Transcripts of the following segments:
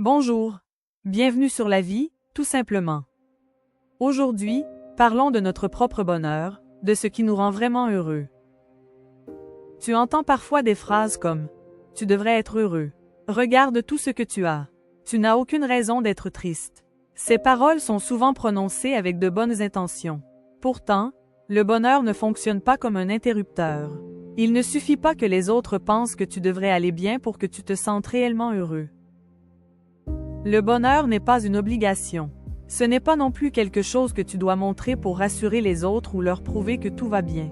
Bonjour. Bienvenue sur la vie, tout simplement. Aujourd'hui, parlons de notre propre bonheur, de ce qui nous rend vraiment heureux. Tu entends parfois des phrases comme « Tu devrais être heureux. Regarde tout ce que tu as. Tu n'as aucune raison d'être triste. » Ces paroles sont souvent prononcées avec de bonnes intentions. Pourtant, le bonheur ne fonctionne pas comme un interrupteur. Il ne suffit pas que les autres pensent que tu devrais aller bien pour que tu te sentes réellement heureux. Le bonheur n'est pas une obligation. Ce n'est pas non plus quelque chose que tu dois montrer pour rassurer les autres ou leur prouver que tout va bien.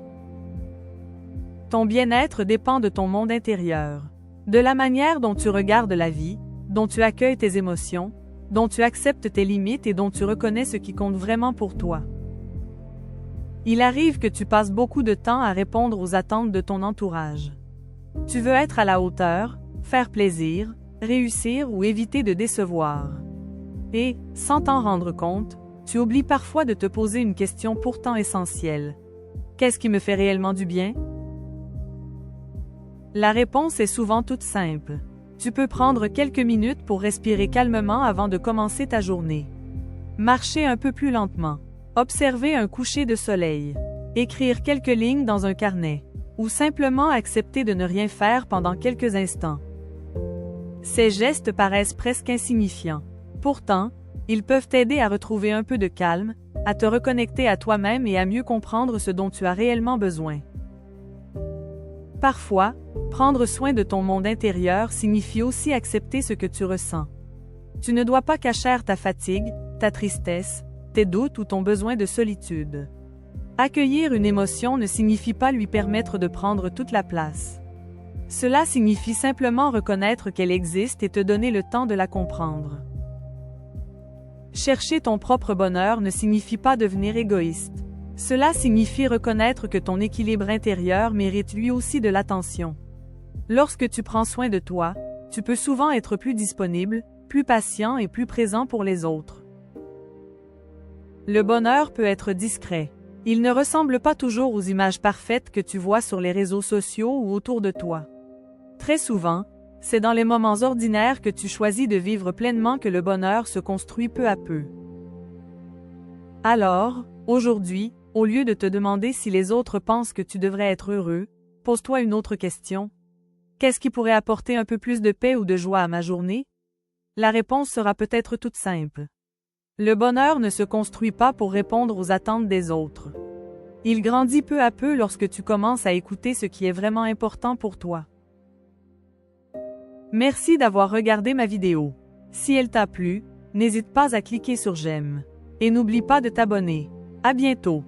Ton bien-être dépend de ton monde intérieur, de la manière dont tu regardes la vie, dont tu accueilles tes émotions, dont tu acceptes tes limites et dont tu reconnais ce qui compte vraiment pour toi. Il arrive que tu passes beaucoup de temps à répondre aux attentes de ton entourage. Tu veux être à la hauteur, faire plaisir, réussir ou éviter de décevoir. Et, sans t'en rendre compte, tu oublies parfois de te poser une question pourtant essentielle. Qu'est-ce qui me fait réellement du bien? La réponse est souvent toute simple. Tu peux prendre quelques minutes pour respirer calmement avant de commencer ta journée. Marcher un peu plus lentement. Observer un coucher de soleil. Écrire quelques lignes dans un carnet. Ou simplement accepter de ne rien faire pendant quelques instants. Ces gestes paraissent presque insignifiants. Pourtant, ils peuvent t'aider à retrouver un peu de calme, à te reconnecter à toi-même et à mieux comprendre ce dont tu as réellement besoin. Parfois, prendre soin de ton monde intérieur signifie aussi accepter ce que tu ressens. Tu ne dois pas cacher ta fatigue, ta tristesse, tes doutes ou ton besoin de solitude. Accueillir une émotion ne signifie pas lui permettre de prendre toute la place. Cela signifie simplement reconnaître qu'elle existe et te donner le temps de la comprendre. Chercher ton propre bonheur ne signifie pas devenir égoïste. Cela signifie reconnaître que ton équilibre intérieur mérite lui aussi de l'attention. Lorsque tu prends soin de toi, tu peux souvent être plus disponible, plus patient et plus présent pour les autres. Le bonheur peut être discret. Il ne ressemble pas toujours aux images parfaites que tu vois sur les réseaux sociaux ou autour de toi. Très souvent, c'est dans les moments ordinaires que tu choisis de vivre pleinement que le bonheur se construit peu à peu. Alors, aujourd'hui, au lieu de te demander si les autres pensent que tu devrais être heureux, pose-toi une autre question. Qu'est-ce qui pourrait apporter un peu plus de paix ou de joie à ma journée? La réponse sera peut-être toute simple. Le bonheur ne se construit pas pour répondre aux attentes des autres. Il grandit peu à peu lorsque tu commences à écouter ce qui est vraiment important pour toi. Merci d'avoir regardé ma vidéo. Si elle t'a plu, n'hésite pas à cliquer sur j'aime. Et n'oublie pas de t'abonner. À bientôt.